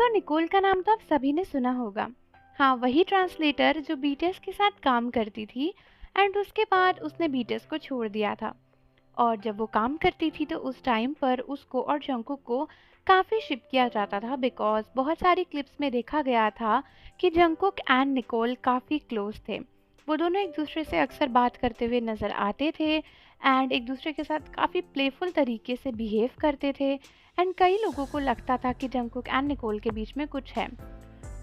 Nicol का नाम तो आप सभी ने सुना होगा। हाँ, वही ट्रांसलेटर जो बीटीएस के साथ काम करती थी एंड उसके बाद उसने बीटीएस को छोड़ दिया था। और जब वो काम करती थी तो उस टाइम पर उसको और जंकुक को काफ़ी शिप किया जाता था बिकॉज़ बहुत सारी क्लिप्स में देखा गया था कि जंकुक एंड निकोल काफ़ी क्लोज थे। वो दोनों एक दूसरे से अक्सर बात करते हुए नज़र आते थे एंड एक दूसरे के साथ काफ़ी प्लेफुल तरीके से बिहेव करते थे एंड कई लोगों को लगता था कि जंकुक एंड निकोल के बीच में कुछ है।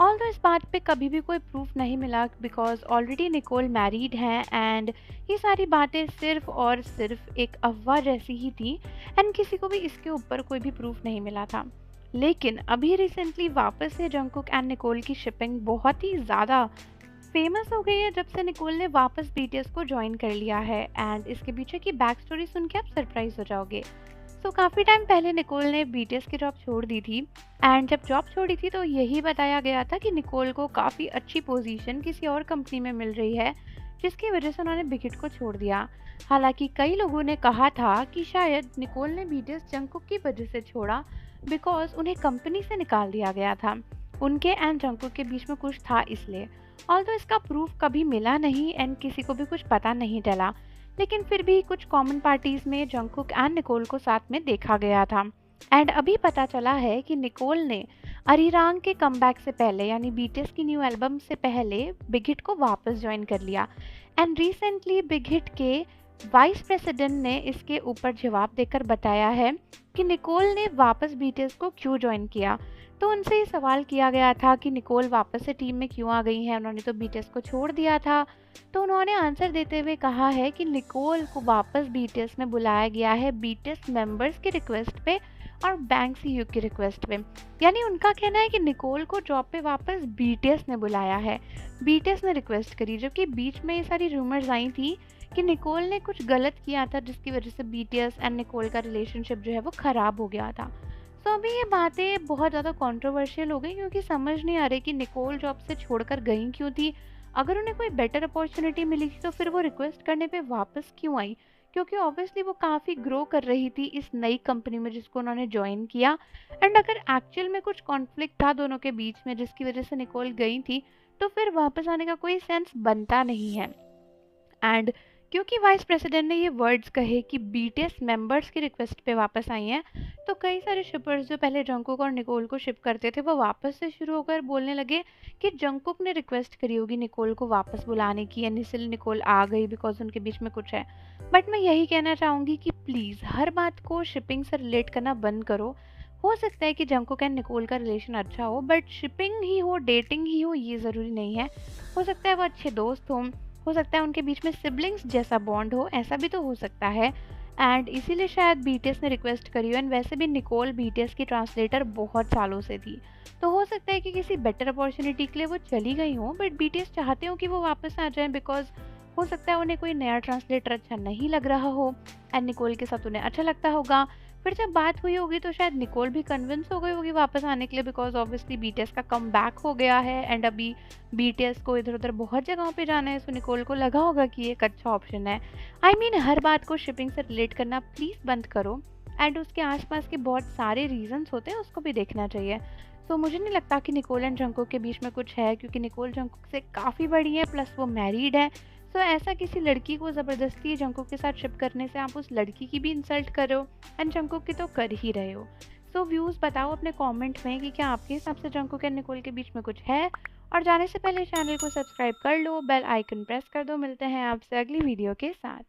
ऑल्दो इस बात पे कभी भी कोई प्रूफ नहीं मिला बिकॉज ऑलरेडी निकोल मैरिड हैं एंड ये सारी बातें सिर्फ और सिर्फ एक अफवाह जैसी ही थी एंड किसी को भी इसके ऊपर कोई भी प्रूफ नहीं मिला था। लेकिन अभी रिसेंटली वापस से जंकुक एंड निकोल की शिपिंग बहुत ही ज़्यादा फेमस हो गई है जब से निकोल ने वापस बीटीएस को ज्वाइन कर लिया है एंड इसके पीछे की बैक स्टोरी सुन के आप सरप्राइज हो जाओगे। काफ़ी टाइम पहले निकोल ने बीटीएस की जॉब छोड़ दी थी एंड जब जॉब छोड़ी थी तो यही बताया गया था कि निकोल को काफ़ी अच्छी पोजीशन किसी और कंपनी में मिल रही है जिसकी वजह से उन्होंने बिगिट को छोड़ दिया। हालांकि कई लोगों ने कहा था कि शायद निकोल ने बीटीएस जंकुक की वजह से छोड़ा बिकॉज उन्हें कंपनी से निकाल दिया गया था, उनके एंड जंकुक के बीच में कुछ था इसलिए। ऑल्दो इसका प्रूफ कभी मिला नहीं एंड किसी को भी कुछ पता नहीं चला, लेकिन फिर भी कुछ कॉमन पार्टीज में जंकुक एंड निकोल को साथ में देखा गया था। एंड अभी पता चला है कि निकोल ने अरिरांग के कमबैक से पहले यानी बीटीएस की न्यू एल्बम से पहले बिग हिट को वापस ज्वाइन कर लिया एंड रिसेंटली बिग हिट के वाइस प्रेसिडेंट ने इसके ऊपर जवाब देकर बताया है कि निकोल ने वापस बीटीएस को क्यों ज्वाइन किया। तो उनसे ये सवाल किया गया था कि निकोल वापस से टीम में क्यों आ गई हैं, उन्होंने तो बीटीएस को छोड़ दिया था। तो उन्होंने आंसर देते हुए कहा है कि निकोल को वापस बीटीएस में बुलाया गया है बीटीएस मेंबर्स की रिक्वेस्ट पे और बैंग सीयू की रिक्वेस्ट पे। यानी उनका कहना है कि निकोल को जॉब पे वापस बीटीएस ने बुलाया है, बीटीएस ने रिक्वेस्ट करी, जबकि बीच में ये सारी रूमर्स आई थी कि निकोल ने कुछ गलत किया था जिसकी वजह से बीटीएस एंड निकोल का रिलेशनशिप जो है वो ख़राब हो गया था। अभी ये बातें बहुत ज़्यादा कंट्रोवर्शियल हो गई क्योंकि समझ नहीं आ रही कि निकोल जॉब से छोड़कर गई क्यों थी। अगर उन्हें कोई बेटर अपॉर्चुनिटी मिली थी तो फिर वो रिक्वेस्ट करने पे वापस क्यों आई, क्योंकि ऑब्वियसली वो काफ़ी ग्रो कर रही थी इस नई कंपनी में जिसको उन्होंने ज्वाइन किया। एंड अगर एक्चुअल में कुछ कॉन्फ्लिक्ट था दोनों के बीच में जिसकी वजह से निकोल गई थी तो फिर वापस आने का कोई सेंस बनता नहीं है। एंड क्योंकि वाइस प्रेसिडेंट ने ये वर्ड्स कहे कि बीटीएस मेंबर्स की रिक्वेस्ट पे वापस आई हैं, तो कई सारे शिपर्स जो पहले जंकुक और निकोल को शिप करते थे वो वापस से शुरू होकर बोलने लगे कि जंकुक ने रिक्वेस्ट करी होगी निकोल को वापस बुलाने की एंड इसलिए निकोल आ गई बिकॉज उनके बीच में कुछ है। बट मैं यही कहना चाहूँगी कि प्लीज़ हर बात को शिपिंग से रिलेट करना बंद करो। हो सकता है कि जंकुक एंड निकोल का रिलेशन अच्छा हो बट शिपिंग ही हो, डेटिंग ही हो, ये ज़रूरी नहीं है। हो सकता है वो अच्छे दोस्त हों, हो सकता है उनके बीच में सिबलिंग्स जैसा बॉन्ड हो, ऐसा भी तो हो सकता है। एंड इसीलिए शायद बीटीएस ने रिक्वेस्ट करी हो एंड वैसे भी निकोल बीटीएस की ट्रांसलेटर बहुत सालों से थी, तो हो सकता है कि किसी बेटर अपॉर्चुनिटी के लिए वो चली गई हो बट बीटीएस चाहते हो कि वो वापस आ जाए बिकॉज हो सकता है उन्हें कोई नया ट्रांसलेटर अच्छा नहीं लग रहा हो एंड निकोल के साथ उन्हें अच्छा लगता होगा। फिर जब बात हुई होगी तो शायद निकोल भी कन्विंस हो गई होगी वापस आने के लिए बिकॉज ऑब्वियसली बीटीएस का कम बैक हो गया है एंड अभी बीटीएस को इधर उधर बहुत जगहों पे जाना है, सो निकोल को लगा होगा कि ये एक अच्छा ऑप्शन है। आई मीन हर बात को शिपिंग से रिलेट करना प्लीज़ बंद करो एंड उसके आसपास के बहुत सारे रीजंस होते हैं उसको भी देखना चाहिए। मुझे नहीं लगता कि निकोल एंड जंकुक के बीच में कुछ है क्योंकि निकोल जंकुक से काफ़ी बड़ी है प्लस वो मैरिड है। ऐसा किसी लड़की को ज़बरदस्ती जंकुक के साथ शिप करने से आप उस लड़की की भी इंसल्ट कर रहे हो एंड जंकुक की तो कर ही रहे हो। व्यूज़ बताओ अपने कमेंट में कि क्या आपके हिसाब से जंकुक एंड निकोल के बीच में कुछ है। और जाने से पहले चैनल को सब्सक्राइब कर लो, बेल आइकन प्रेस कर दो। मिलते हैं आपसे अगली वीडियो के साथ।